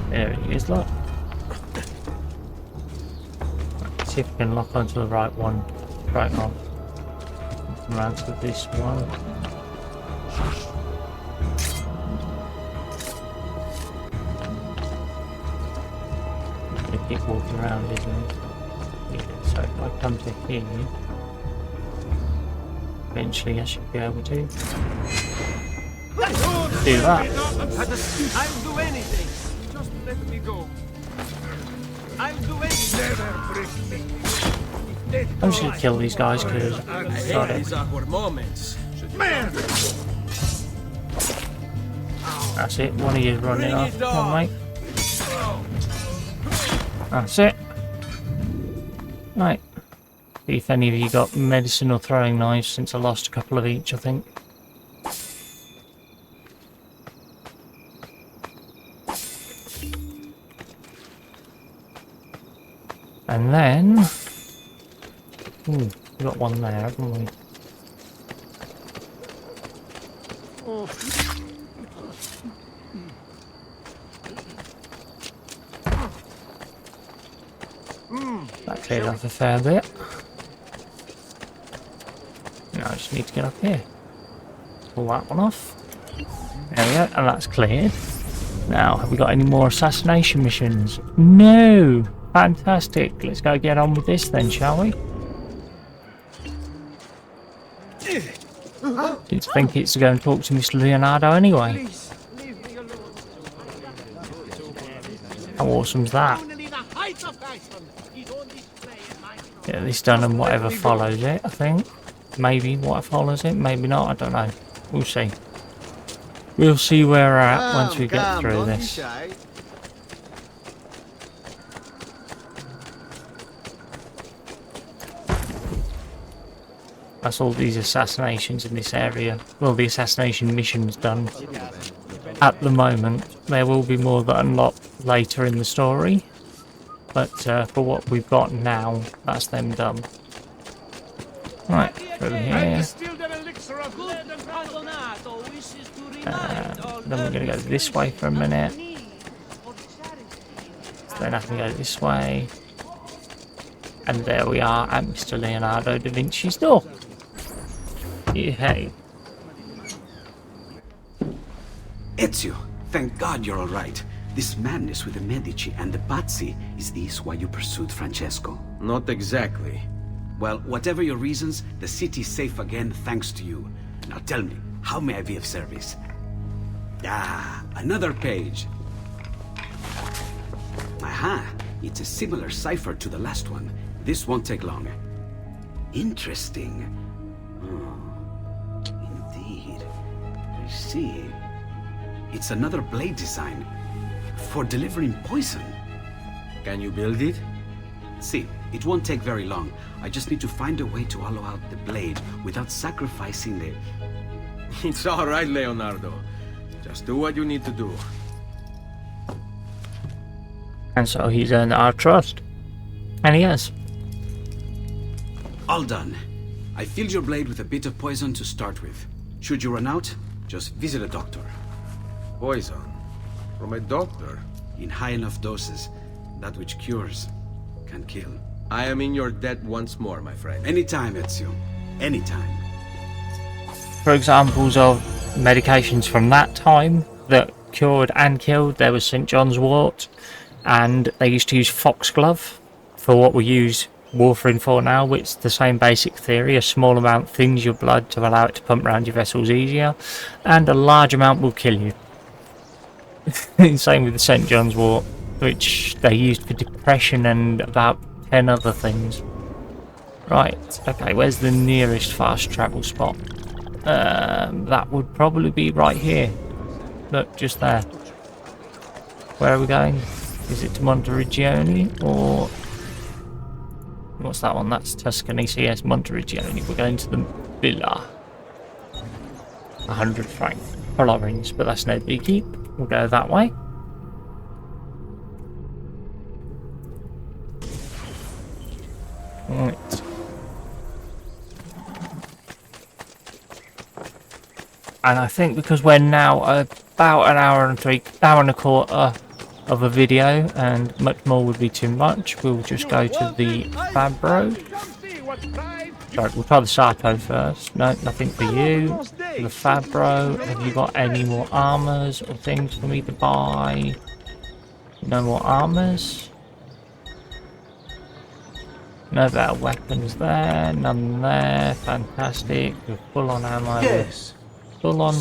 There it is, look. Let's see if we can lock onto the right one. Right on. Come around to this one. Gonna keep walking around, isn't it? Yeah, so if I come to here, eventually I should be able to do that. I'll do anything. Just let me go. I'll do anything. I'm just gonna kill these guys because got it. These awkward moments. That's it. One of you running off. Come on, mate. That's it. Right. See if any of you got medicine or throwing knives, since I lost a couple of each, I think. And then... we got one there, haven't we? That cleared off a fair bit. Now I just need to get up here. Pull that one off. There we go, and that's cleared. Now, have we got any more assassination missions? No! Fantastic. Let's go get on with this then, shall we? Didn't think it's to go and talk to Mr. Leonardo anyway. How awesome's that? Get this done and whatever follows it, I think. Maybe what follows it, maybe not, I don't know. We'll see. We'll see where we're at once we get through this. That's all these assassinations in this area. Well, the assassination missions done at the moment. There will be more that unlock later in the story. But for what we've got now, that's them done. Right, through here. Then we're going to go this way for a minute. Then I can go this way. And there we are at Mr. Leonardo da Vinci's door. Hey. Ezio, thank God you're all right. This madness with the Medici and the Pazzi, is this why you pursued Francesco? Not exactly. Well, whatever your reasons, the city's safe again thanks to you. Now tell me, how may I be of service? Ah, another page. Aha, it's a similar cipher to the last one. This won't take long. Interesting. Oh, indeed. I see. It's another blade design. For delivering poison. Can you build it? See, it won't take very long. I just need to find a way to hollow out the blade without sacrificing the... It's all right, Leonardo. Just do what you need to do. And so he's earned our trust. And he has. All done. I filled your blade with a bit of poison to start with. Should you run out, just visit a doctor. Poison? From a doctor? In high enough doses, that which cures can kill. I am in your debt once more, my friend. Anytime, Ezio. Anytime. For examples of medications from that time that cured and killed, there was St. John's wort, and they used to use foxglove for what we use warfarin for now, which is the same basic theory. A small amount thins your blood to allow it to pump around your vessels easier, and a large amount will kill you. Same with the St. John's wort, which they used for depression and about 10 other things. Right, okay, where's the nearest fast travel spot? That would probably be right here. Look, just there. Where are we going? Is it to Monteriggioni or... What's that one? That's Tuscany, so yes, Monteriggioni. We're going to the villa. 100 franc florins, but that's no biggie. We'll go that way. Right. And I think because we're now about an hour and a quarter of a video, and much more would be too much, we'll just go to the Fabbro. Sorry, we'll try the Sato first. No, nothing for you. The Fabbro, have you got any more armors or things for me to buy? No more armors. No better weapons there, none there. Fantastic. We're full on ammo. Yes. Full on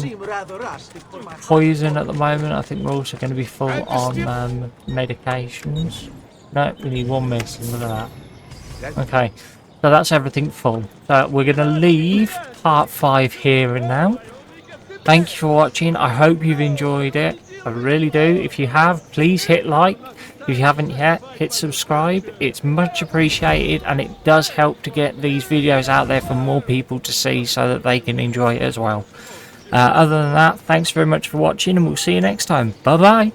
poison at the moment. I think we're also going to be full on medications. No, we need one missing. Look at that. Okay, so that's everything full. So we're going to leave part 5 here and now. Thank you for watching. I hope you've enjoyed it. I really do. If you have, please hit like. If you haven't yet, hit subscribe. It's much appreciated, and it does help to get these videos out there for more people to see so that they can enjoy it as well. Other than that, thanks very much for watching, and we'll see you next time. Bye bye.